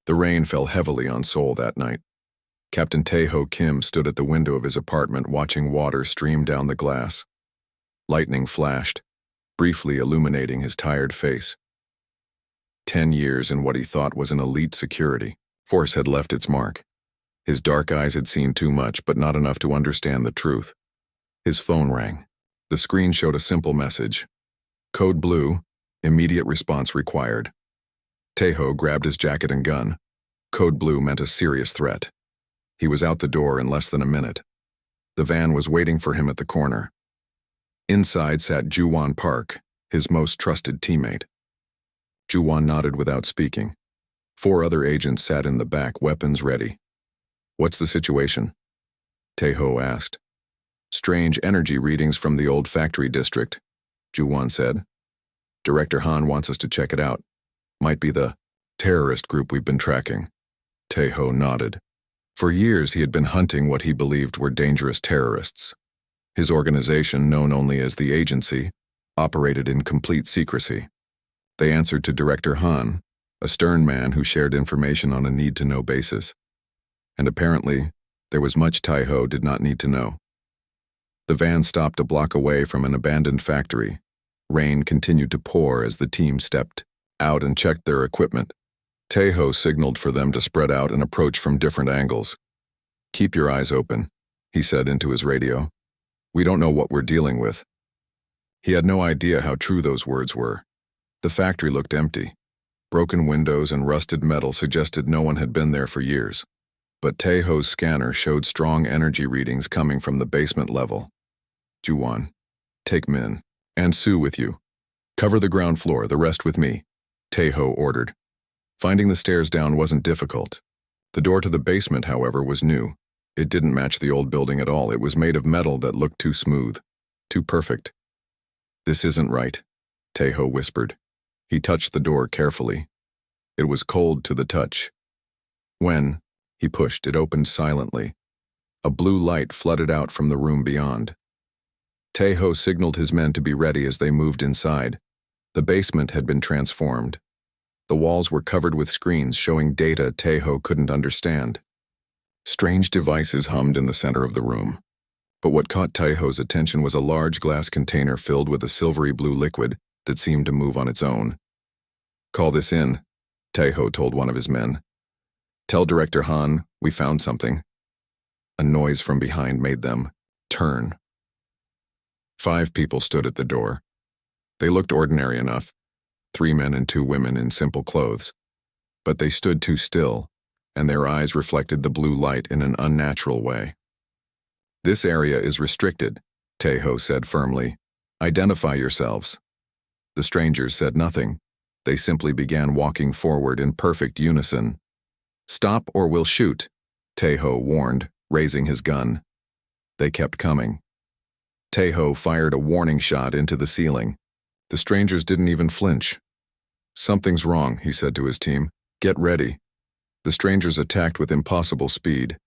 The rain fell heavily on Seoul that night. Captain Tae-ho Kim stood at the window of his apartment watching water stream down the glass. Lightning flashed, briefly illuminating his tired face. 10 years in what he thought was an elite security force had left its mark. His dark eyes had seen too much, but not enough to understand the truth. His phone rang. The screen showed a simple message. Code Blue, immediate response required. Tae-ho grabbed his jacket and gun. Code Blue meant a serious threat. He was out the door in less than a minute. The van was waiting for him at the corner. Inside sat Ju-won Park, his most trusted teammate. Ju-won nodded without speaking. 4 other agents sat in the back, weapons ready. "What's the situation?" Tae-ho asked. "Strange energy readings from the old factory district," Ju-won said. "Director Han wants us to check it out. Might be the terrorist group we've been tracking." Tae-ho nodded. For years he had been hunting what he believed were dangerous terrorists. His organization, known only as the Agency, operated in complete secrecy. They answered to Director Han, a stern man who shared information on a need-to-know basis. And apparently, there was much Tae-ho did not need to know. The van stopped a block away from an abandoned factory. Rain continued to pour as the team stepped out and checked their equipment. Tae-ho signaled for them to spread out and approach from different angles. "Keep your eyes open," he said into his radio. "We don't know what we're dealing with." He had no idea how true those words were. The factory looked empty. Broken windows and rusted metal suggested no one had been there for years. But Tae-ho's scanner showed strong energy readings coming from the basement level. "Ju-won, take Min and Sue with you. Cover the ground floor, the rest with me," Tae-ho ordered. Finding the stairs down wasn't difficult. The door to the basement, however, was new. It didn't match the old building at all. It was made of metal that looked too smooth, too perfect. "This isn't right," Tae-ho whispered. He touched the door carefully. It was cold to the touch. When he pushed, it opened silently. A blue light flooded out from the room beyond. Tae-ho signaled his men to be ready as they moved inside. The basement had been transformed. The walls were covered with screens showing data Tae-ho couldn't understand. Strange devices hummed in the center of the room. But what caught Tae-ho's attention was a large glass container filled with a silvery blue liquid that seemed to move on its own. "Call this in," Tae-ho told one of his men. "Tell Director Han we found something." A noise from behind made them turn. 5 people stood at the door. They looked ordinary enough, 3 men and 2 women in simple clothes. But they stood too still, and their eyes reflected the blue light in an unnatural way. "This area is restricted," Tae-ho said firmly. "Identify yourselves." The strangers said nothing. They simply began walking forward in perfect unison. "Stop or we'll shoot," Tae-ho warned, raising his gun. They kept coming. Tae-ho fired a warning shot into the ceiling. The strangers didn't even flinch. "Something's wrong," he said to his team. "Get ready." The strangers attacked with impossible speed.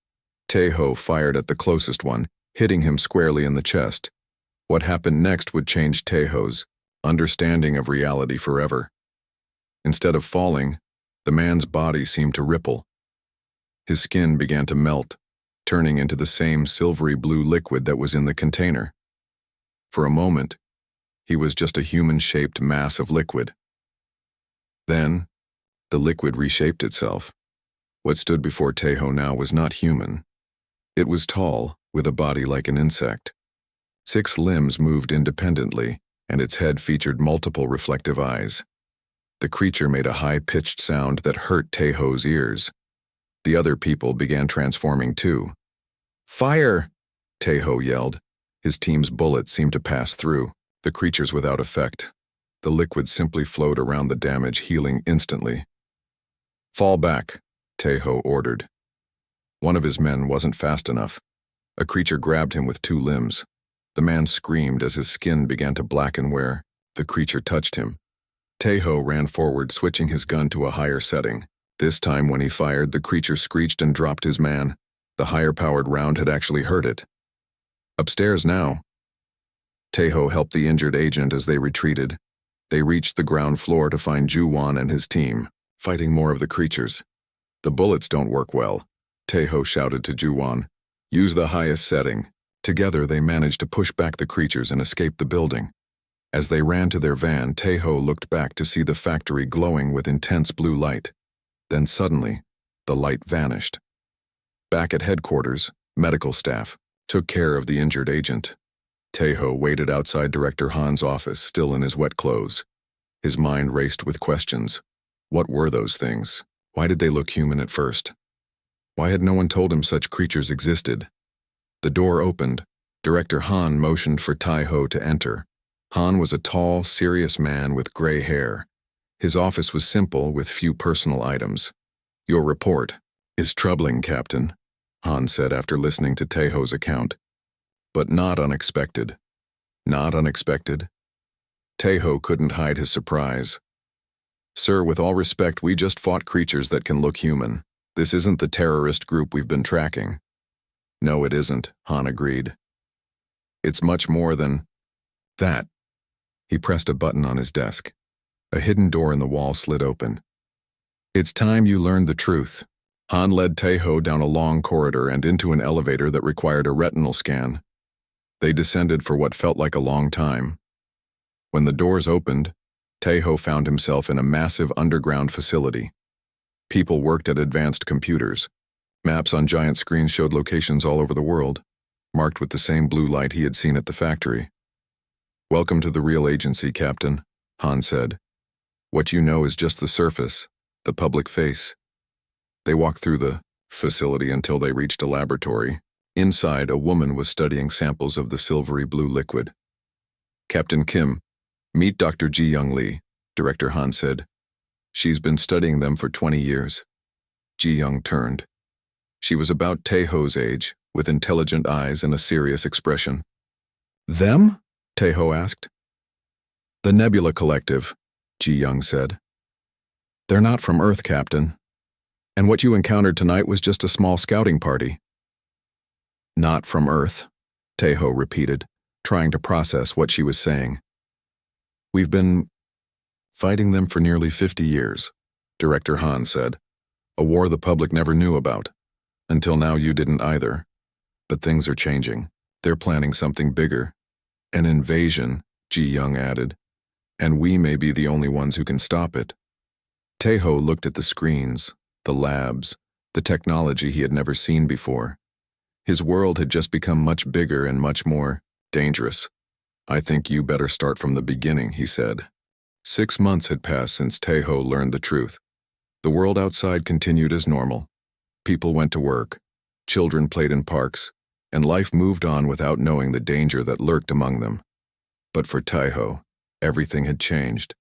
Tae-ho fired at the closest one, hitting him squarely in the chest. What happened next would change Tae-ho's understanding of reality forever. Instead of falling, the man's body seemed to ripple. His skin began to melt, turning into the same silvery blue liquid that was in the container. For a moment, he was just a human-shaped mass of liquid. Then, the liquid reshaped itself. What stood before Tae-ho now was not human. It was tall, with a body like an insect. 6 limbs moved independently, and its head featured multiple reflective eyes. The creature made a high-pitched sound that hurt Tae-ho's ears. The other people began transforming too. "Fire!" Tae-ho yelled. His team's bullets seemed to pass through. The creature's without effect. The liquid simply flowed around the damage, healing instantly. "Fall back," Tae-ho ordered. One of his men wasn't fast enough. A creature grabbed him with 2 limbs. The man screamed as his skin began to blacken where the creature touched him. Tae-ho ran forward, switching his gun to a higher setting. This time when he fired, the creature screeched and dropped his man. The higher-powered round had actually hurt it. "Upstairs now." Tae-ho helped the injured agent as they retreated. They reached the ground floor to find Ju-won and his team, fighting more of the creatures. The bullets don't work well, Taeho shouted to Juwon. Use the highest setting. Together they managed to push back the creatures and escape the building. As they ran to their van, Taeho looked back to see the factory glowing with intense blue light. Then suddenly, the light vanished. Back at headquarters, medical staff took care of the injured agent. Taeho waited outside Director Han's office, still in his wet clothes. His mind raced with questions. What were those things? Why did they look human at first? Why had no one told him such creatures existed? The door opened. Director Han motioned for Taeho to enter. Han was a tall, serious man with gray hair. His office was simple, with few personal items. Your report is troubling, Captain, Han said after listening to Taeho's account. But not unexpected. Not unexpected? Taeho couldn't hide his surprise. Sir, with all respect, we just fought creatures that can look human. This isn't the terrorist group we've been tracking. No, it isn't, Han agreed. It's much more than that. He pressed a button on his desk. A hidden door in the wall slid open. It's time you learned the truth. Han led Taeho down a long corridor and into an elevator that required a retinal scan. They descended for what felt like a long time. When the doors opened, Taeho found himself in a massive underground facility. People worked at advanced computers. Maps on giant screens showed locations all over the world, marked with the same blue light he had seen at the factory. Welcome to the real agency, Captain, Han said. What you know is just the surface, the public face. They walked through the facility until they reached a laboratory. Inside, a woman was studying samples of the silvery blue liquid. Captain Kim, meet Dr. Ji-Young Lee, Director Han said. She's been studying them for 20 years. Ji-Young turned. She was about Taeho's age, with intelligent eyes and a serious expression. Them? Taeho asked. The Nebula Collective, Ji-Young said. They're not from Earth, Captain. And what you encountered tonight was just a small scouting party. Not from Earth, Taeho repeated, trying to process what she was saying. We've been fighting them for nearly 50 years, Director Han said. A war the public never knew about. Until now you didn't either. But things are changing. They're planning something bigger. An invasion, Ji-Young added. And we may be the only ones who can stop it. Taeho looked at the screens, the labs, the technology he had never seen before. His world had just become much bigger and much more dangerous. I think you better start from the beginning, he said. 6 months had passed since Taeho learned the truth. The world outside continued as normal. People went to work, children played in parks, and life moved on without knowing the danger that lurked among them. But for Taeho, everything had changed.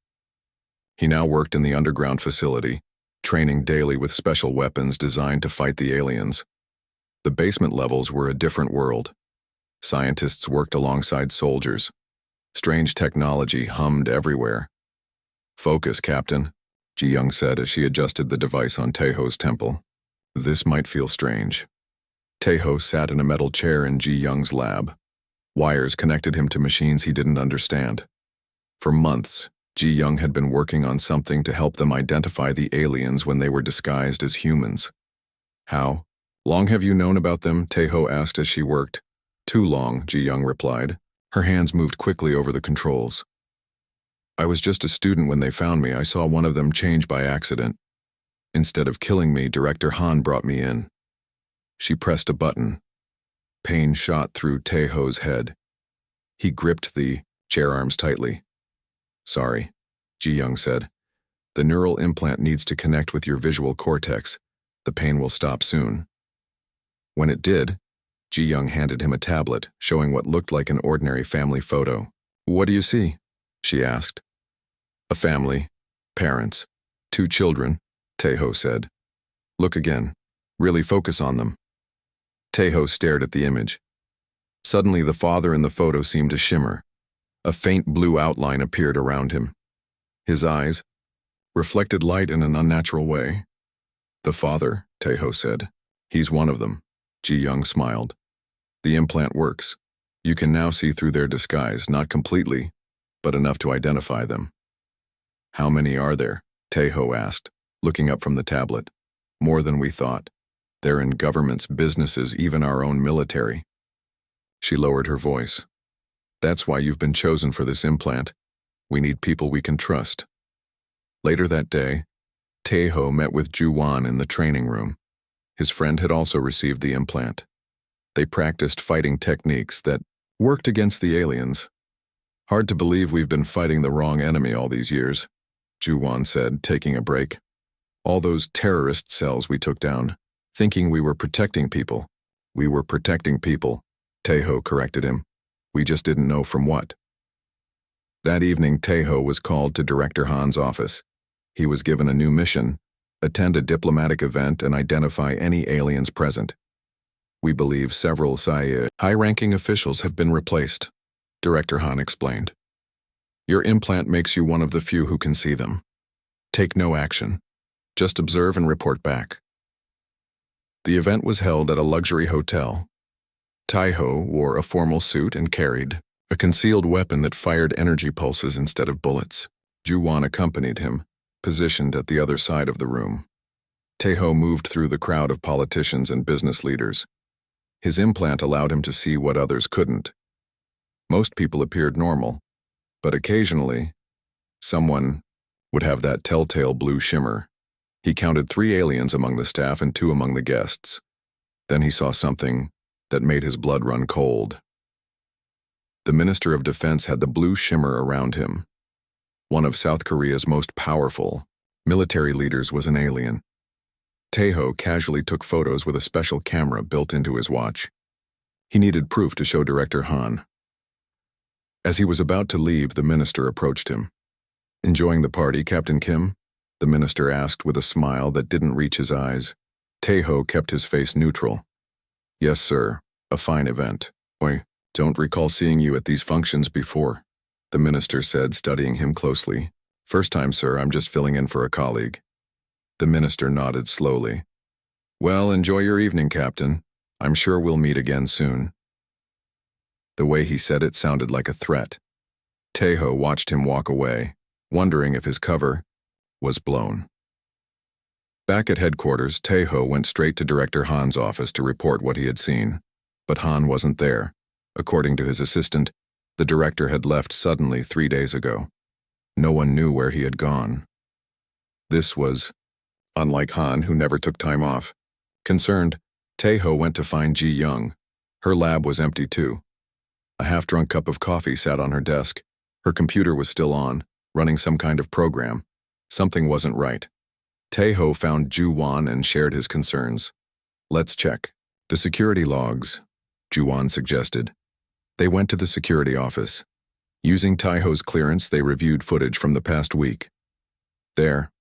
He now worked in the underground facility, training daily with special weapons designed to fight the aliens. The basement levels were a different world. Scientists worked alongside soldiers. Strange technology hummed everywhere. Focus, Captain, Ji-Young said as she adjusted the device on Taeho's temple. This might feel strange. Taeho sat in a metal chair in Ji-Young's lab. Wires connected him to machines he didn't understand. For months, Ji-Young had been working on something to help them identify the aliens when they were disguised as humans. How long have you known about them? Taeho asked as she worked. Too long, Ji-Young replied. Her hands moved quickly over the controls. I was just a student when they found me. I saw one of them change by accident. Instead of killing me, Director Han brought me in. She pressed a button. Pain shot through Taeho's head. He gripped the chair arms tightly. Sorry, Ji-Young said. The neural implant needs to connect with your visual cortex. The pain will stop soon. When it did, Ji-Young handed him a tablet showing what looked like an ordinary family photo. What do you see? She asked. A family, parents, 2 children, Taeho said. Look again. Really focus on them. Taeho stared at the image. Suddenly the father in the photo seemed to shimmer. A faint blue outline appeared around him. His eyes reflected light in an unnatural way. The father, Taeho said. He's one of them. Ji-Young smiled. The implant works. You can now see through their disguise, not completely, but enough to identify them. How many are there? Taeho asked, looking up from the tablet. More than we thought. They're in governments, businesses, even our own military. She lowered her voice. That's why you've been chosen for this implant. We need people we can trust. Later that day, Taeho met with Ju-won in the training room. His friend had also received the implant. They practiced fighting techniques that worked against the aliens. Hard to believe we've been fighting the wrong enemy all these years, Ju-won said, taking a break. All those terrorist cells we took down, thinking we were protecting people. We were protecting people, Taeho corrected him. We just didn't know from what. That evening, Taeho was called to Director Han's office. He was given a new mission: attend a diplomatic event and identify any aliens present. We believe several high-ranking officials have been replaced, Director Han explained. Your implant makes you one of the few who can see them. Take no action. Just observe and report back. The event was held at a luxury hotel. Taeho wore a formal suit and carried a concealed weapon that fired energy pulses instead of bullets. Ju-won accompanied him, positioned at the other side of the room. Taeho moved through the crowd of politicians and business leaders. His implant allowed him to see what others couldn't. Most people appeared normal, but occasionally, someone would have that telltale blue shimmer. He counted 3 aliens among the staff and 2 among the guests. Then he saw something that made his blood run cold. The Minister of Defense had the blue shimmer around him. One of South Korea's most powerful military leaders was an alien. Taeho casually took photos with a special camera built into his watch. He needed proof to show Director Han. As he was about to leave, the minister approached him. Enjoying the party, Captain Kim? The minister asked with a smile that didn't reach his eyes. Taeho kept his face neutral. Yes, sir. A fine event. I don't recall seeing you at these functions before, the minister said, studying him closely. First time, sir. I'm just filling in for a colleague. The minister nodded slowly. Well, enjoy your evening, Captain. I'm sure we'll meet again soon. The way he said it sounded like a threat. Taeho watched him walk away, wondering if his cover was blown. Back at headquarters, Taeho went straight to Director Han's office to report what he had seen. But Han wasn't there. According to his assistant, the director had left suddenly 3 days ago. No one knew where he had gone. This was unlike Han, who never took time off. Concerned, Taeho went to find Ji Young. Her lab was empty too. A half-drunk cup of coffee sat on her desk. Her computer was still on, running some kind of program. Something wasn't right. Taeho found Ju-won and shared his concerns. Let's check the security logs, Ju-won suggested. They went to the security office. Using Taeho's clearance, they reviewed footage from the past week. There,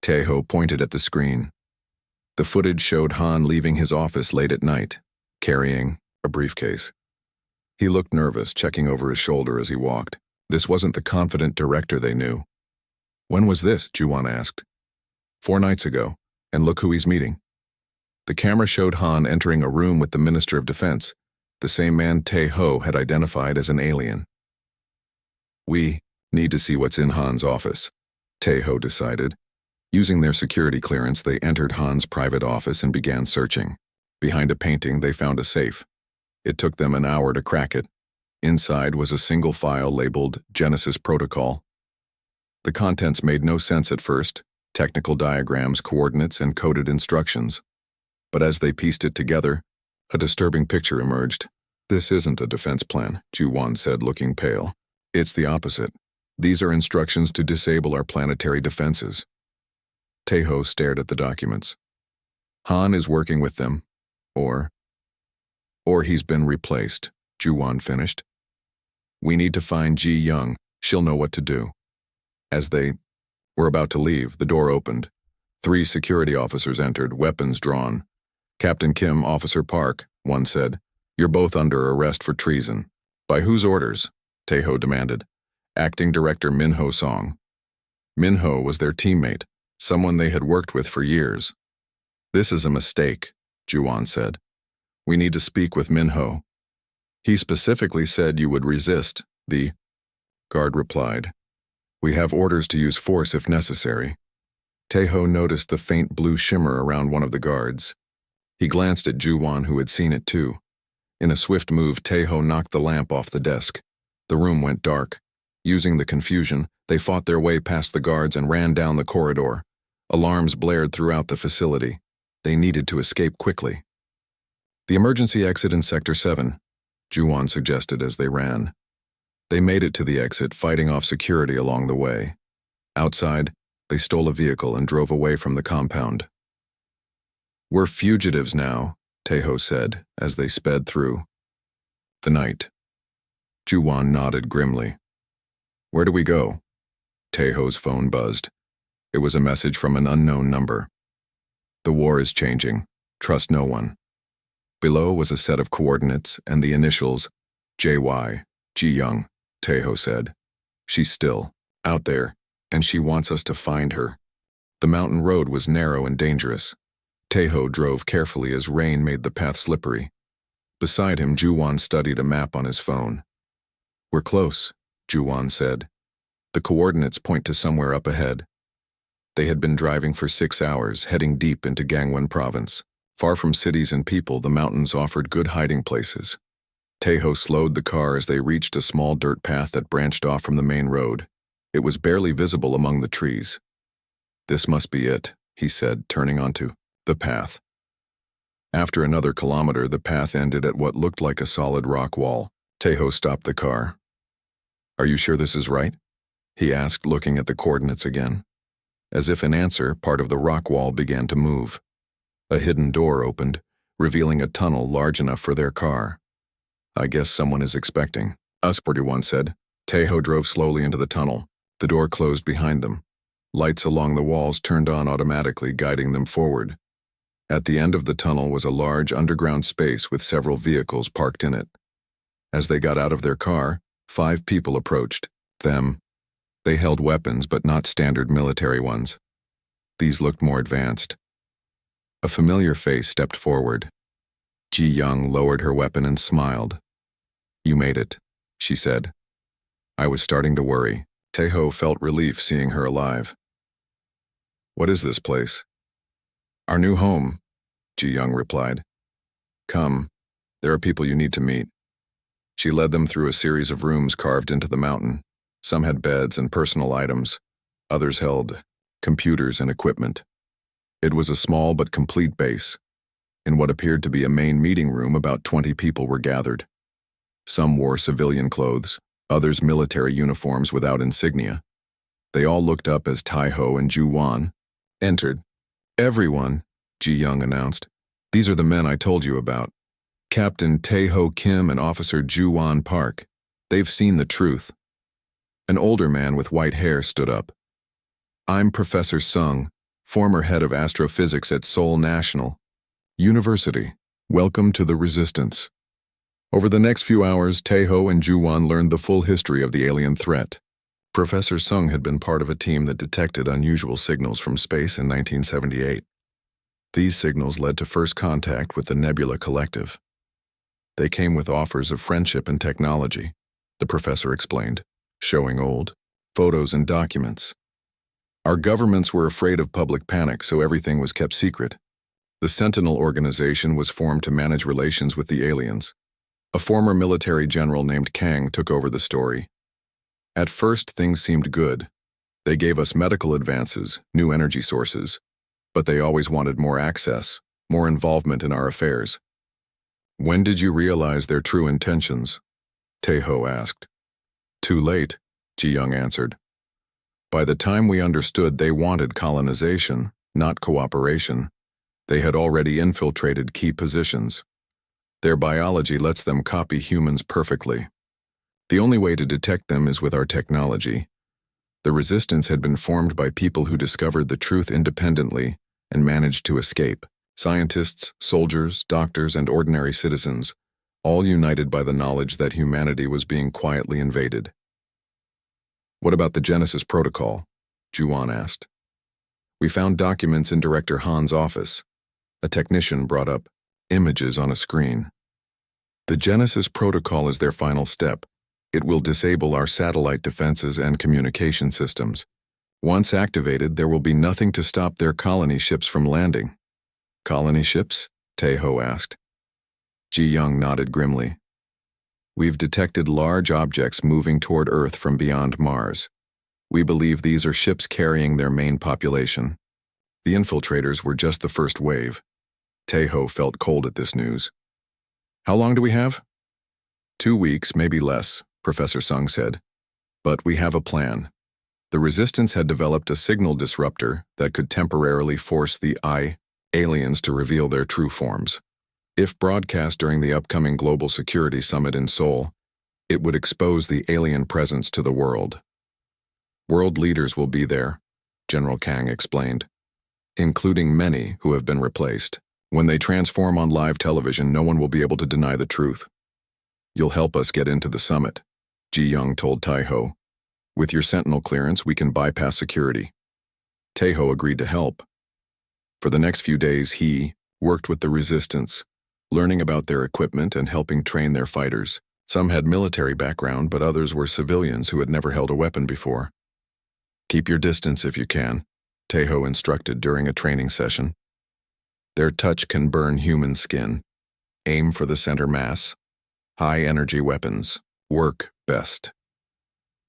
Taeho pointed at the screen. The footage showed Han leaving his office late at night, carrying a briefcase. He looked nervous, checking over his shoulder as he walked. This wasn't the confident director they knew. When was this? Ju-won asked. 4 nights ago, and look who he's meeting. The camera showed Han entering a room with the Minister of Defense, the same man Taeho had identified as an alien. We need to see what's in Han's office, Taeho decided. Using their security clearance, they entered Han's private office and began searching. Behind a painting, they found a safe. It took them an hour to crack it. Inside was a single file labeled Genesis Protocol. The contents made no sense at first: technical diagrams, coordinates, and coded instructions. But as they pieced it together, a disturbing picture emerged. This isn't a defense plan, Ju-won said, looking pale. It's the opposite. These are instructions to disable our planetary defenses. Taeho stared at the documents. Han is working with them, or he's been replaced, Ju-won finished. We need to find Ji Young. She'll know what to do. As they were about to leave, the door opened. 3 security officers entered, weapons drawn. Captain Kim, Officer Park, one said. You're both under arrest for treason. By whose orders? Taeho demanded. Acting Director Min-ho Song. Min-ho was their teammate, someone they had worked with for years. This is a mistake, Ju-won said. We need to speak with Min-ho. He specifically said you would resist, the guard replied. We have orders to use force if necessary. Taeho noticed the faint blue shimmer around one of the guards. He glanced at Ju-won, who had seen it too. In a swift move, Taeho knocked the lamp off the desk. The room went dark. Using the confusion, they fought their way past the guards and ran down the corridor. Alarms blared throughout the facility. They needed to escape quickly. "The emergency exit in Sector 7, Ju-won suggested as they ran. They made it to the exit, fighting off security along the way. Outside, they stole a vehicle and drove away from the compound. "We're fugitives now," Taeho said as they sped through the night. Ju-won nodded grimly. "Where do we go?" Taeho's phone buzzed. It was a message from an unknown number. "The war is changing. Trust no one." Below was a set of coordinates and the initials JY, Ji-young, Taeho said. "She's still out there, and she wants us to find her." The mountain road was narrow and dangerous. Taeho drove carefully as rain made the path slippery. Beside him, Ju-won studied a map on his phone. "We're close," Ju-won said. "The coordinates point to somewhere up ahead." They had been driving for 6 hours, heading deep into Gangwon Province. Far from cities and people, the mountains offered good hiding places. Taeho slowed the car as they reached a small dirt path that branched off from the main road. It was barely visible among the trees. "This must be it," he said, turning onto the path. After another kilometer, the path ended at what looked like a solid rock wall. Taeho stopped the car. "Are you sure this is right?" he asked, looking at the coordinates again. As if in answer, part of the rock wall began to move. A hidden door opened, revealing a tunnel large enough for their car. "I guess someone is expecting us," Ju-won said. Taeho drove slowly into the tunnel. The door closed behind them. Lights along the walls turned on automatically, guiding them forward. At the end of the tunnel was a large underground space with several vehicles parked in it. As they got out of their car, 5 people approached them. They held weapons, but not standard military ones. These looked more advanced. A familiar face stepped forward. Ji-young lowered her weapon and smiled. "You made it," she said. "I was starting to worry." Taeho felt relief seeing her alive. "What is this place?" "Our new home," Ji-young replied. "Come, there are people you need to meet." She led them through a series of rooms carved into the mountain. Some had beds and personal items. Others held computers and equipment. It was a small but complete base. In what appeared to be a main meeting room, about 20 people were gathered. Some wore civilian clothes, others military uniforms without insignia. They all looked up as Taeho and Ju-won entered. "Everyone," Ji-young announced. "These are the men I told you about. Captain Taeho Kim and Officer Ju-won Park. They've seen the truth." An older man with white hair stood up. "I'm Professor Sung, former head of astrophysics at Seoul National University. Welcome to the Resistance." Over the next few hours, Taeho and Ju-won learned the full history of the alien threat. Professor Sung had been part of a team that detected unusual signals from space in 1978. These signals led to first contact with the Nebula Collective. They came with offers of friendship and technology, the professor explained, showing old photos and documents. "Our governments were afraid of public panic, so everything was kept secret. The Sentinel organization was formed to manage relations with the aliens. A former military general named Kang took over the story. At first, things seemed good. They gave us medical advances, new energy sources, but they always wanted more access, more involvement in our affairs." "When did you realize their true intentions?" Taeho asked. "Too late," Ji-young answered. "By the time we understood they wanted colonization, not cooperation, they had already infiltrated key positions. Their biology lets them copy humans perfectly. The only way to detect them is with our technology. The resistance had been formed by people who discovered the truth independently and managed to escape. Scientists, soldiers, doctors, and ordinary citizens, all united by the knowledge that humanity was being quietly invaded." "What about the Genesis Protocol?" Ju-won asked. "We found documents in Director Han's office." A technician brought up images on a screen. "The Genesis Protocol is their final step. It will disable our satellite defenses and communication systems. Once activated, there will be nothing to stop their colony ships from landing. Colony ships? Tae-ho asked. Ji-young nodded grimly. We've detected large objects moving toward Earth from beyond Mars. We believe these are ships carrying their main population. The infiltrators were just the first wave. Tae-ho felt cold at this news. How long do we have? 2 weeks, maybe less, Professor Sung said. But we have a plan. The Resistance had developed a signal disruptor that could temporarily force the aliens to reveal their true forms. If broadcast during the upcoming Global Security Summit in Seoul, it would expose the alien presence to the world. World leaders will be there, General Kang explained, including many who have been replaced. When they transform on live television, no one will be able to deny the truth. You'll help us get into the summit, Ji-young told Tae-ho. With your Sentinel clearance, we can bypass security. Tae-ho agreed to help. For the next few days, he worked with the Resistance, learning about their equipment and helping train their fighters. Some had military background, but others were civilians who had never held a weapon before. Keep your distance if you can, Tae-ho instructed during a training session. Their touch can burn human skin. Aim for the center mass. High-energy weapons work best.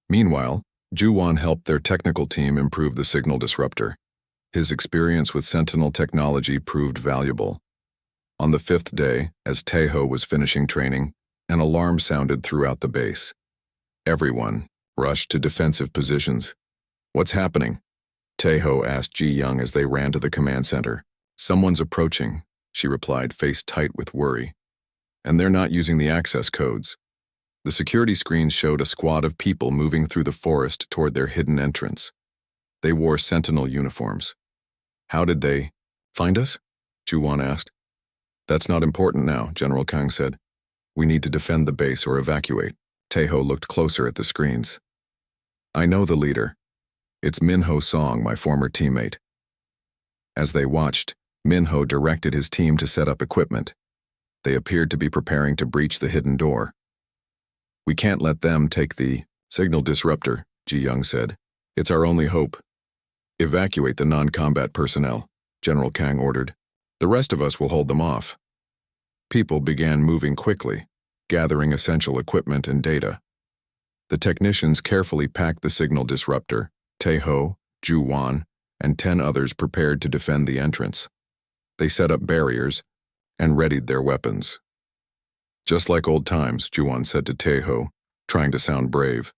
Meanwhile, Ju-won helped their technical team improve the signal disruptor. His experience with Sentinel technology proved valuable. On the 5th day, as Tae-ho was finishing training, an alarm sounded throughout the base. Everyone rushed to defensive positions. What's happening? Tae-ho asked Ji-young as they ran to the command center. Someone's approaching, she replied, face tight with worry. And they're not using the access codes. The security screens showed a squad of people moving through the forest toward their hidden entrance. They wore Sentinel uniforms. How did they find us? Ju-won asked. That's not important now, General Kang said. We need to defend the base or evacuate. Tae-ho looked closer at the screens. I know the leader. It's Min-ho Song, my former teammate. As they watched, Min-ho directed his team to set up equipment. They appeared to be preparing to breach the hidden door. We can't let them take the signal disruptor, Ji-young said. It's our only hope. Evacuate the non-combat personnel, General Kang ordered. The rest of us will hold them off. People began moving quickly, gathering essential equipment and data. The technicians carefully packed the signal disruptor. Tae-ho, Ju-won, and 10 others prepared to defend the entrance. They set up barriers and readied their weapons. Just like old times, Ju-won said to Tae-ho, trying to sound brave.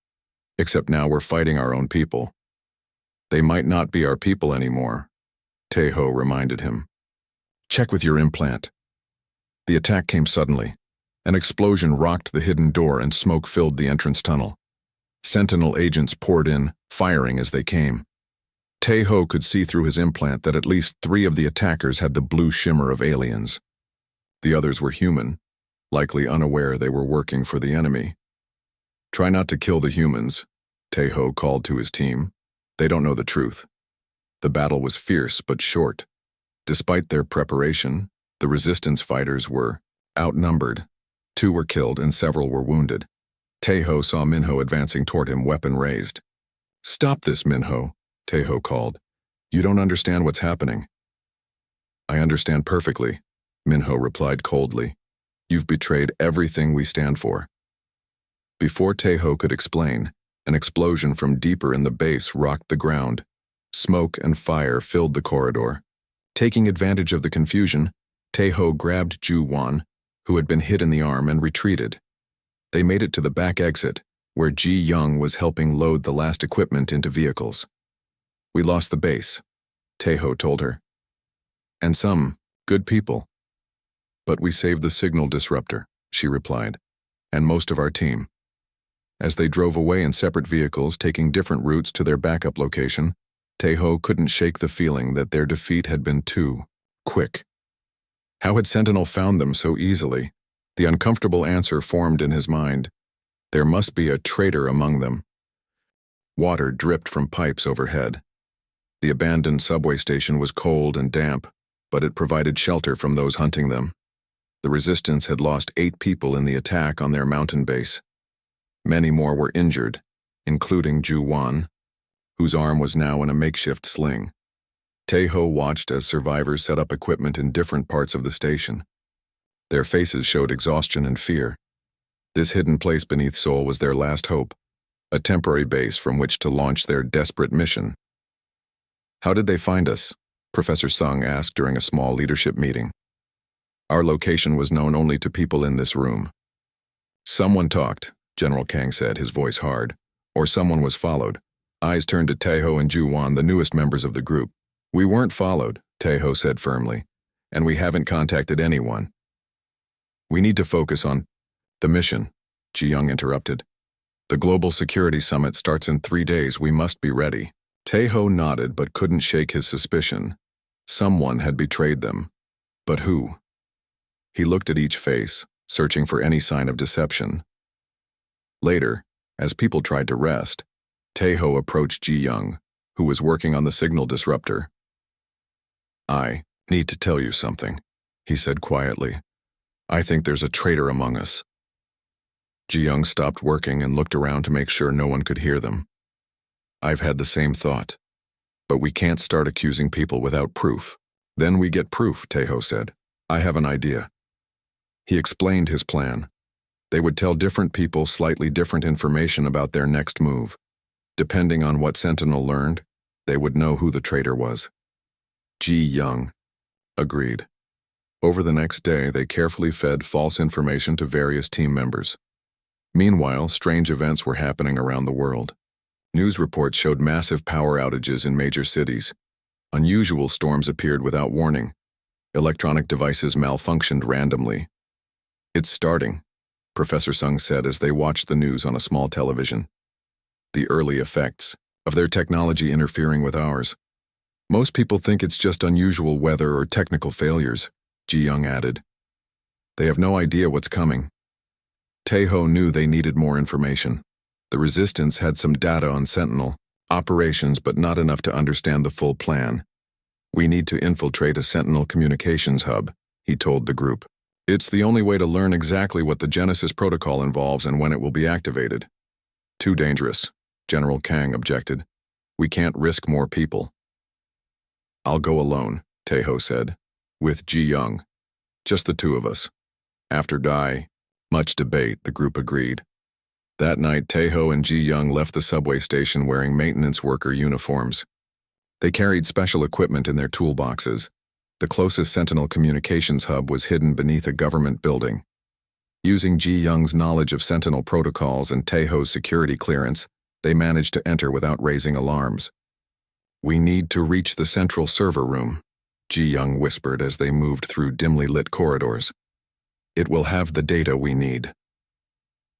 Except now we're fighting our own people. They might not be our people anymore, Tae-ho reminded him. Check with your implant. The attack came suddenly. An explosion rocked the hidden door and smoke filled the entrance tunnel. Sentinel agents poured in, firing as they came. Tae-ho could see through his implant that at least 3 of the attackers had the blue shimmer of aliens. The others were human, likely unaware they were working for the enemy. Try not to kill the humans, Tae-ho called to his team. They don't know the truth. The battle was fierce but short. Despite their preparation, the Resistance fighters were outnumbered. 2 were killed and several were wounded. Tae-ho saw Min-ho advancing toward him, weapon raised. Stop this, Min-ho, Tae-ho called. You don't understand what's happening. I understand perfectly, Min-ho replied coldly. You've betrayed everything we stand for. Before Tae-ho could explain, an explosion from deeper in the base rocked the ground. Smoke and fire filled the corridor. Taking advantage of the confusion, Tae-ho grabbed Ju-won, who had been hit in the arm, and retreated. They made it to the back exit, where Ji-young was helping load the last equipment into vehicles. We lost the base, Tae-ho told her. And some good people. But we saved the signal disruptor, she replied, and most of our team. As they drove away in separate vehicles, taking different routes to their backup location, Tae-ho couldn't shake the feeling that their defeat had been too quick. How had Sentinel found them so easily? The uncomfortable answer formed in his mind. There must be a traitor among them. Water dripped from pipes overhead. The abandoned subway station was cold and damp, but it provided shelter from those hunting them. The Resistance had lost 8 people in the attack on their mountain base. Many more were injured, including Ju-won. whose arm was now in a makeshift sling. Taeho watched as survivors set up equipment in different parts of the station. Their faces showed exhaustion and fear. This hidden place beneath Seoul was their last hope, a temporary base from which to launch their desperate mission. "How did they find us?" Professor Sung asked during a small leadership meeting. "Our location was known only to people in this room." "Someone talked," General Kang said, his voice hard. "Or someone was followed." Eyes turned to Taeho and Ju-won, the newest members of the group. "We weren't followed," Taeho said firmly, "and we haven't contacted anyone. We need to focus on the mission," Ji-young interrupted. "The Global Security Summit starts in 3 days. We must be ready." Taeho nodded but couldn't shake his suspicion. Someone had betrayed them. But who? He looked at each face, searching for any sign of deception. Later, as people tried to rest, Taeho approached Ji-young, who was working on the signal disruptor. "I need to tell you something," he said quietly. "I think there's a traitor among us." Ji-young stopped working and looked around to make sure no one could hear them. "I've had the same thought. But we can't start accusing people without proof." "Then we get proof," Taeho said. "I have an idea." He explained his plan. They would tell different people slightly different information about their next move. Depending on what Sentinel learned, they would know who the traitor was. Ji-young agreed. Over the next day, they carefully fed false information to various team members. Meanwhile, strange events were happening around the world. News reports showed massive power outages in major cities. Unusual storms appeared without warning. Electronic devices malfunctioned randomly. "It's starting," Professor Sung said as they watched the news on a small television. "The early effects of their technology interfering with ours. Most people think it's just unusual weather or technical failures," Ji-young added. "They have no idea what's coming." Taeho knew they needed more information. The Resistance had some data on Sentinel operations, but not enough to understand the full plan. "We need to infiltrate a Sentinel communications hub," he told the group. "It's the only way to learn exactly what the Genesis protocol involves and when it will be activated." "Too dangerous," General Kang objected. "We can't risk more people." "I'll go alone," Taeho said. "With Ji-young. Just the two of us." After much debate, the group agreed. That night, Taeho and Ji-young left the subway station wearing maintenance worker uniforms. They carried special equipment in their toolboxes. The closest Sentinel communications hub was hidden beneath a government building. Using Ji-young's knowledge of Sentinel protocols and Taeho's security clearance, they managed to enter without raising alarms. "We need to reach the central server room," Ji-young whispered as they moved through dimly lit corridors. "It will have the data we need."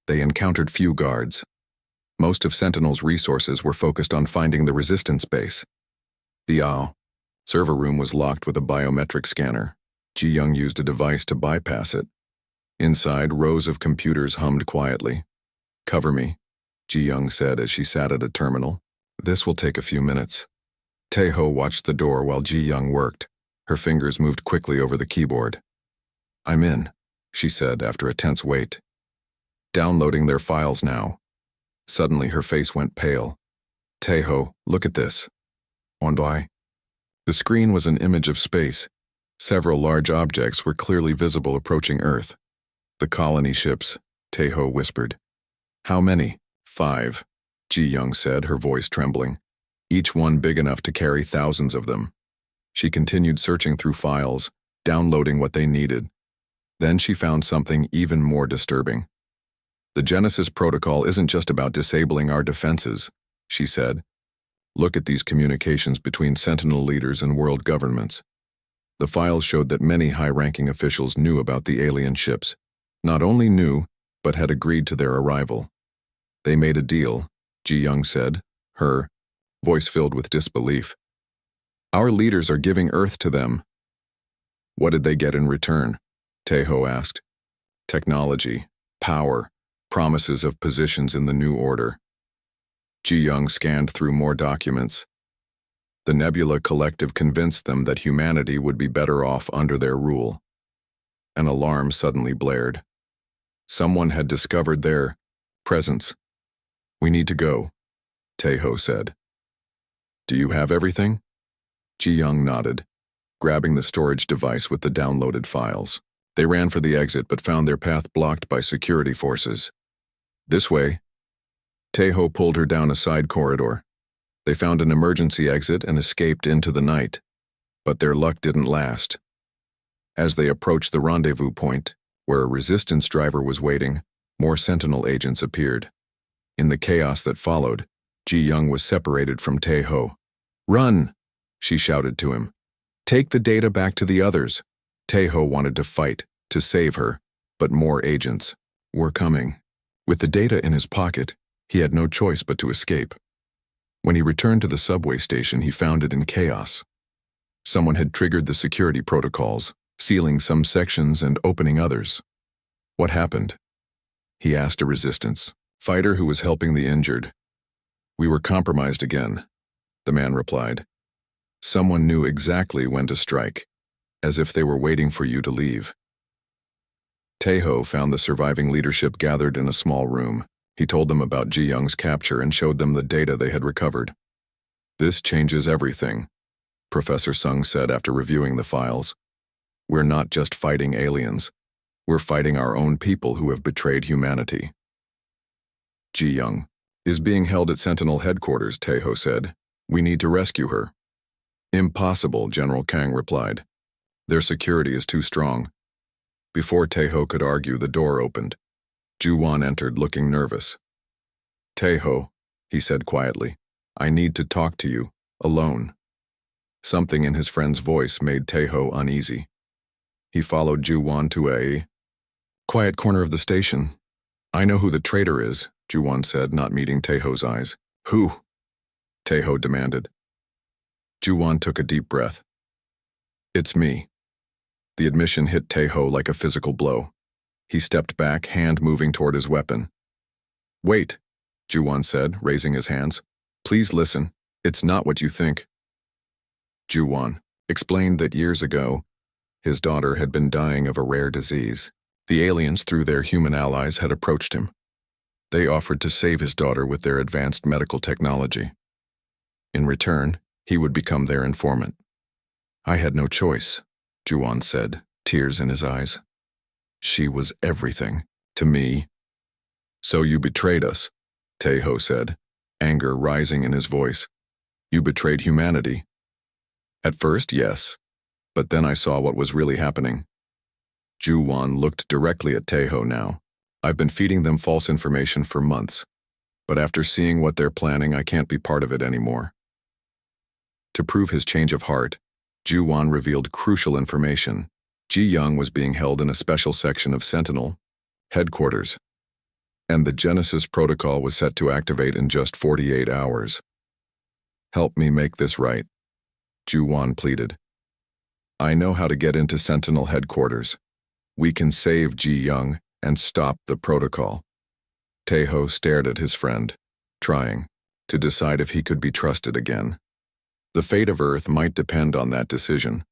They encountered few guards. Most of Sentinel's resources were focused on finding the Resistance base. The server room was locked with a biometric scanner. Ji-young used a device to bypass it. Inside, rows of computers hummed quietly. "Cover me," Ji-young said as she sat at a terminal. "This will take a few minutes." Taeho watched the door while Ji-young worked. Her fingers moved quickly over the keyboard. "I'm in," she said after a tense wait. "Downloading their files now." Suddenly her face went pale. "Taeho, look at this." "Why?" The screen was an image of space. Several large objects were clearly visible approaching Earth. "The colony ships," Taeho whispered. "How many?" "5," Ji-young said, her voice trembling. "Each one big enough to carry thousands of them." She continued searching through files, downloading what they needed. Then she found something even more disturbing. "The Genesis protocol isn't just about disabling our defenses," she said. "Look at these communications between Sentinel leaders and world governments." The files showed that many high-ranking officials knew about the alien ships. Not only knew, but had agreed to their arrival. "They made a deal," Ji-young said, her voice filled with disbelief. "Our leaders are giving Earth to them." "What did they get in return?" Taeho asked. "Technology, power, promises of positions in the new order." Ji-young scanned through more documents. The Nebula Collective convinced them that humanity would be better off under their rule. An alarm suddenly blared. Someone had discovered their presence. "We need to go," Taeho said. Do you have everything? Ji Young nodded, grabbing the storage device with the downloaded files. They ran for the exit but found their path blocked by security forces. This way. Tae-ho pulled her down a side corridor. They found an emergency exit and escaped into the night. But their luck didn't last. As they approached the rendezvous point, where a resistance driver was waiting, more Sentinel agents appeared. In the chaos that followed, Ji Young was separated from Tae-ho. "Run!" she shouted to him. "Take the data back to the others." Tae-ho wanted to fight, to save her, but more agents were coming. With the data in his pocket, he had no choice but to escape. When he returned to the subway station, he found it in chaos. Someone had triggered the security protocols, sealing some sections and opening others. "What happened?" he asked a resistance fighter who was helping the injured. "We were compromised again," the man replied. "Someone knew exactly when to strike, as if they were waiting for you to leave." Tae-ho found the surviving leadership gathered in a small room. He told them about Ji Young's capture and showed them the data they had recovered. "This changes everything," Professor Sung said after reviewing the files. "We're not just fighting aliens. We're fighting our own people who have betrayed humanity." "Ji Young is being held at Sentinel headquarters," Tae-ho said. "We need to rescue her." "Impossible," General Kang replied. "Their security is too strong." Before Tae-ho could argue, the door opened. Ju-won entered, looking nervous. "Tae-ho," he said quietly, "I need to talk to you, alone." Something in his friend's voice made Tae-ho uneasy. He followed Ju-won to a quiet corner of the station. "I know who the traitor is," Ju-won said, not meeting Tae-ho's eyes. "Who?" Tae-ho demanded. Ju-won took a deep breath. "It's me." The admission hit Tae-ho like a physical blow. He stepped back, hand moving toward his weapon. "Wait," Ju-won said, raising his hands. "Please listen. It's not what you think." Ju-won explained that years ago, his daughter had been dying of a rare disease. The aliens, through their human allies, had approached him. They offered to save his daughter with their advanced medical technology. In return, he would become their informant. "I had no choice," Ju-won said, tears in his eyes. "She was everything to me." "So you betrayed us," Tae-ho said, anger rising in his voice. "You betrayed humanity." "At first, yes, but then I saw what was really happening." Ju-won looked directly at Tae-ho now. "I've been feeding them false information for months, but after seeing what they're planning, I can't be part of it anymore." To prove his change of heart, Ju-won revealed crucial information. Ji Young was being held in a special section of Sentinel headquarters, and the Genesis protocol was set to activate in just 48 hours. "Help me make this right," Ju-won pleaded. "I know how to get into Sentinel headquarters. We can save Ji Young and stop the protocol." Tae-ho stared at his friend, trying to decide if he could be trusted again. The fate of Earth might depend on that decision.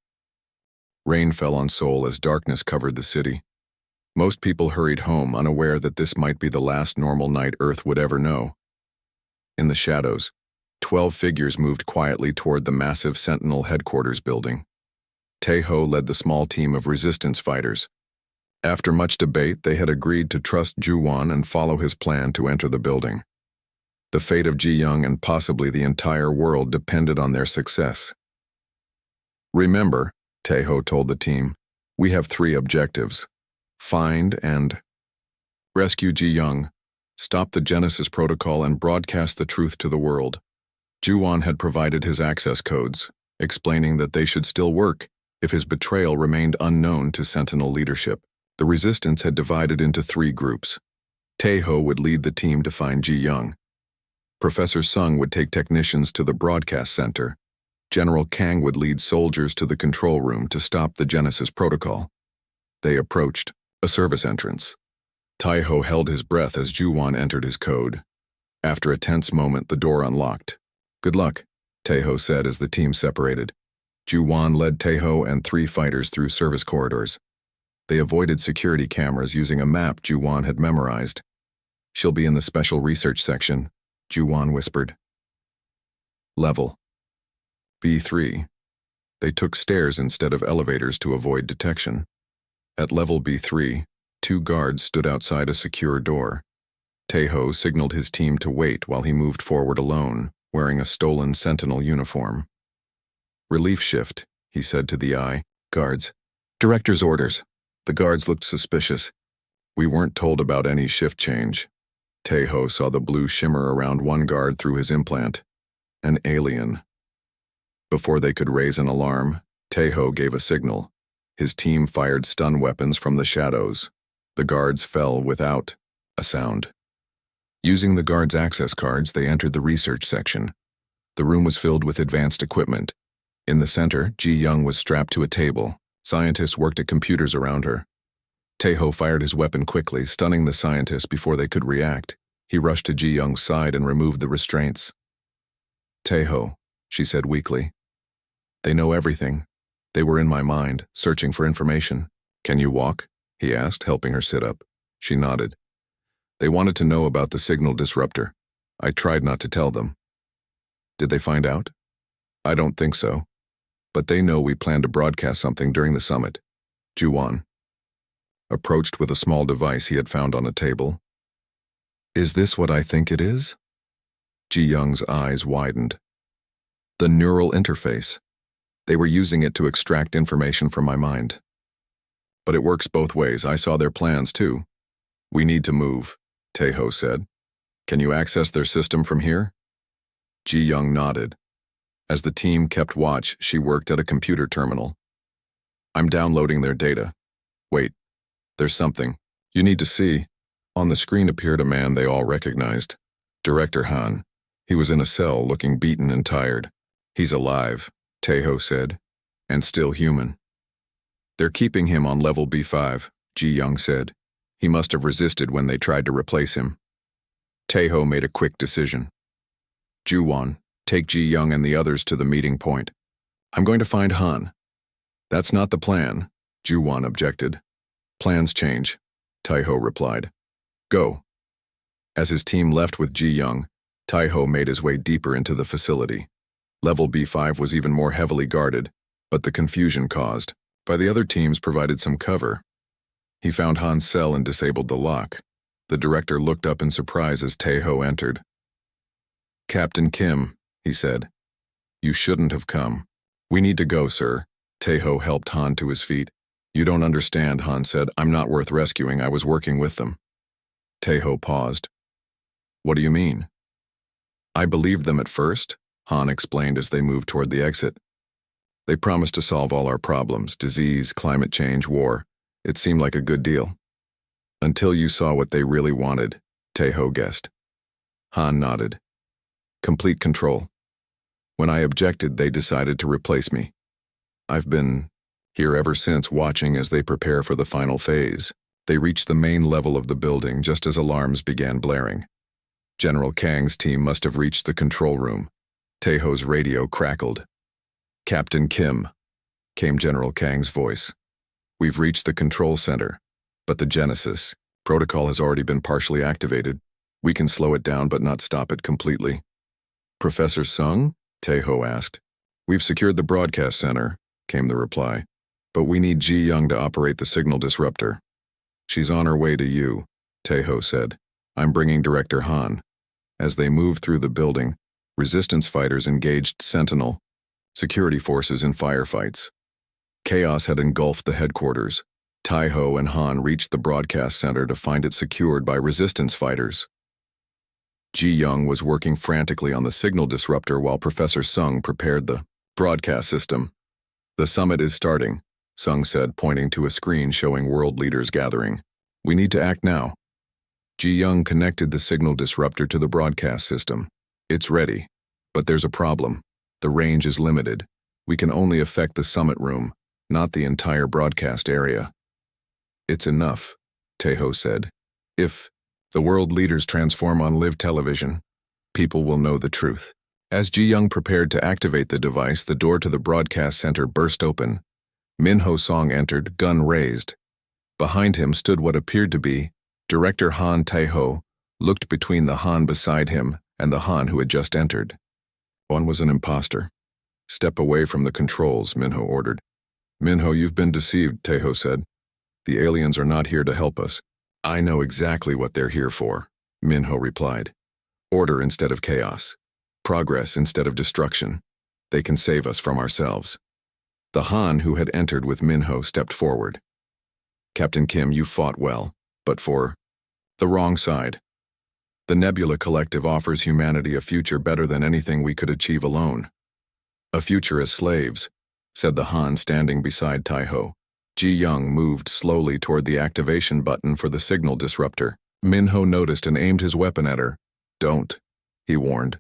Rain fell on Seoul as darkness covered the city. Most people hurried home, unaware that this might be the last normal night Earth would ever know. In the shadows, 12 figures moved quietly toward the massive Sentinel headquarters building. Tae-ho led the small team of resistance fighters. After much debate, they had agreed to trust Ju-won and follow his plan to enter the building. The fate of Ji Young and possibly the entire world depended on their success. "Remember," Tae-ho told the team, "we have 3 objectives. Find and rescue Ji Young, stop the Genesis protocol, and broadcast the truth to the world." Ju-won had provided his access codes, explaining that they should still work if his betrayal remained unknown to Sentinel leadership. The resistance had divided into 3 groups. Tae-ho would lead the team to find Ji Young. Professor Sung would take technicians to the broadcast center. General Kang would lead soldiers to the control room to stop the Genesis protocol. They approached a service entrance. Tae-ho held his breath as Ju-won entered his code. After a tense moment, the door unlocked. "Good luck," Tae-ho said as the team separated. Ju-won led Tae-ho and 3 fighters through service corridors. They avoided security cameras using a map Ju-won had memorized. "She'll be in the special research section," Ju-won whispered. Level B3. They took stairs instead of elevators to avoid detection. At level B3, 2 guards stood outside a secure door. Taeho signaled his team to wait while he moved forward alone, wearing a stolen sentinel uniform. "Relief shift," he said to the eye. "Guards. Director's orders." The guards looked suspicious. "We weren't told about any shift change." Taeho saw the blue shimmer around one guard through his implant. An alien. Before they could raise an alarm, Taeho gave a signal. His team fired stun weapons from the shadows. The guards fell without a sound. Using the guards' access cards, they entered the research section. The room was filled with advanced equipment. In the center, Ji Young was strapped to a table. Scientists worked at computers around her. Taeho fired his weapon quickly, stunning the scientists before they could react. He rushed to Ji Young's side and removed the restraints. "Taeho," she said weakly. "They know everything. They were in my mind, searching for information." "Can you walk?" he asked, helping her sit up. She nodded. "They wanted to know about the signal disruptor. I tried not to tell them." "Did they find out?" "I don't think so. But they know we plan to broadcast something during the summit." Juwon approached with a small device he had found on a table. "Is this what I think it is?" Ji Young's eyes widened. "The neural interface. They were using it to extract information from my mind. But it works both ways. I saw their plans too." "We need to move," Taeho said. "Can you access their system from here?" Ji Young nodded. As the team kept watch, she worked at a computer terminal. "I'm downloading their data. Wait, there's something you need to see." On the screen appeared a man they all recognized. Director Han. He was in a cell, looking beaten and tired. "He's alive," Taeho said, "and still human." "They're keeping him on level B5, Ji Young said. "He must have resisted when they tried to replace him." Taeho made a quick decision. "Juwon, take Ji Young and the others to the meeting point. I'm going to find Han." "That's not the plan," Juwon objected. "Plans change," Taeho replied. "Go." As his team left with Ji Young, Taeho made his way deeper into the facility. Level B5 was even more heavily guarded, but the confusion caused by the other teams provided some cover. He found Han's cell and disabled the lock. The director looked up in surprise as Taeho entered. "Captain Kim," he said, "you shouldn't have come." "We need to go, sir." Taeho helped Han to his feet. "You don't understand," Han said. "I'm not worth rescuing. I was working with them." Taeho paused. "What do you mean?" "I believed them at first," Han explained as they moved toward the exit. "They promised to solve all our problems, disease, climate change, war. It seemed like a good deal. Until you saw what they really wanted," Taeho guessed. Han nodded. "Complete control. When I objected, they decided to replace me. I've been here ever since, watching as they prepare for the final phase." They reached the main level of the building just as alarms began blaring. General Kang's team must have reached the control room. Taeho's radio crackled. "Captain Kim," came General Kang's voice. "We've reached the control center, but the Genesis protocol has already been partially activated. We can slow it down but not stop it completely." "Professor Sung?" Taeho asked. "We've secured the broadcast center," came the reply. "But we need Ji Young to operate the signal disruptor." "She's on her way to you," Taeho said. "I'm bringing Director Han." As they moved through the building, resistance fighters engaged Sentinel, security forces in firefights. Chaos had engulfed the headquarters. Taeho and Han reached the broadcast center to find it secured by resistance fighters. Ji Young was working frantically on the signal disruptor while Professor Sung prepared the broadcast system. "The summit is starting," Sung said, pointing to a screen showing world leaders gathering. "We need to act now." Ji Young connected the signal disruptor to the broadcast system. "It's ready, but there's a problem. The range is limited. We can only affect the summit room, not the entire broadcast area." "It's enough," Taeho said. "If the world leaders transform on live television, people will know the truth." As Ji Young prepared to activate the device, the door to the broadcast center burst open. Min Ho Song entered, gun raised. Behind him stood what appeared to be Director Han. Taeho looked between the Han beside him and the Han who had just entered. One was an imposter. Step away from the controls, Minho ordered. Minho, you've been deceived, Taeho said. The aliens are not here to help us. I know exactly what they're here for, Minho replied. Order instead of chaos. Progress instead of destruction. They can save us from ourselves. The Han who had entered with Minho stepped forward. Captain Kim, you fought well, but for the wrong side. The Nebula Collective offers humanity a future better than anything we could achieve alone. A future as slaves, said the Han standing beside Taeho. Ji Young moved slowly toward the activation button for the signal disruptor. Minho noticed and aimed his weapon at her. Don't, he warned.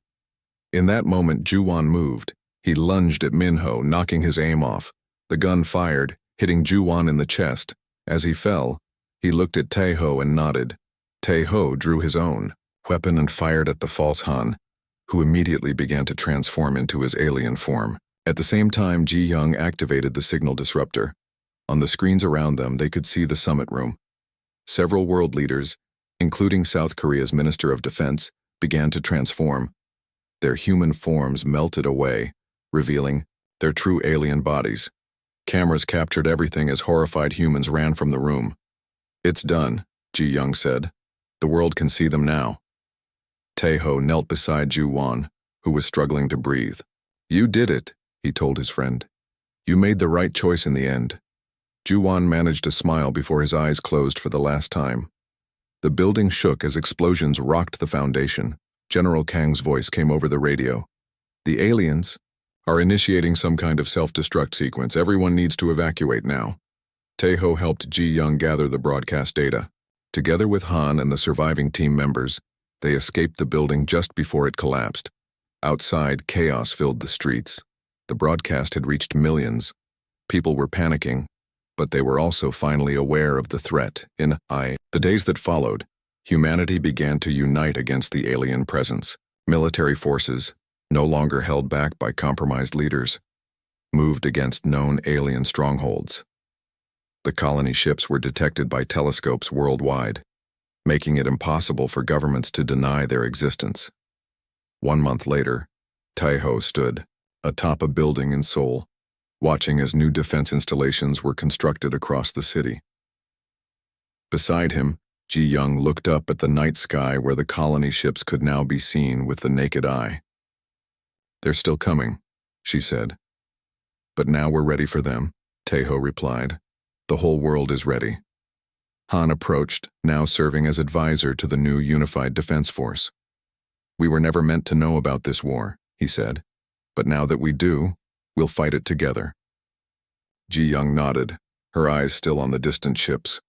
In that moment, Juwon moved. He lunged at Minho, knocking his aim off. The gun fired, hitting Juwon in the chest. As he fell, he looked at Taeho and nodded. Taeho drew his own weapon and fired at the false Han, who immediately began to transform into his alien form. At the same time, Ji Young activated the signal disruptor. On the screens around them, they could see the summit room. Several world leaders, including South Korea's Minister of Defense, began to transform. Their human forms melted away, revealing their true alien bodies. Cameras captured everything as horrified humans ran from the room. It's done, Ji Young said. The world can see them now. Taeho knelt beside Juwon, who was struggling to breathe. You did it, he told his friend. You made the right choice in the end. Juwon managed to smile before his eyes closed for the last time. The building shook as explosions rocked the foundation. General Kang's voice came over the radio. The aliens are initiating some kind of self-destruct sequence. Everyone needs to evacuate now. Taeho helped Ji Young gather the broadcast data. Together with Han and the surviving team members, they escaped the building just before it collapsed. Outside, chaos filled the streets. The broadcast had reached millions. People were panicking, but they were also finally aware of the threat. In the days that followed, humanity began to unite against the alien presence. Military forces, no longer held back by compromised leaders, moved against known alien strongholds. The colony ships were detected by telescopes worldwide, making it impossible for governments to deny their existence. 1 month later, Taeho stood atop a building in Seoul, watching as new defense installations were constructed across the city. Beside him, Ji Young looked up at the night sky where the colony ships could now be seen with the naked eye. They're still coming, she said. But now we're ready for them, Taeho replied. The whole world is ready. Han approached, now serving as advisor to the new unified defense force. We were never meant to know about this war, he said. But now that we do, we'll fight it together. Ji Young nodded, her eyes still on the distant ships.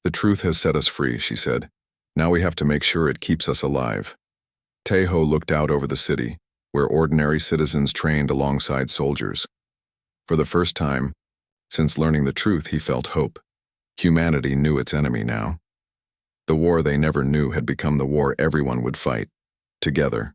The truth has set us free, she said. Now we have to make sure it keeps us alive. Taeho looked out over the city, where ordinary citizens trained alongside soldiers. For the first time, since learning the truth, he felt hope. Humanity knew its enemy now. The war they never knew had become the war everyone would fight, together.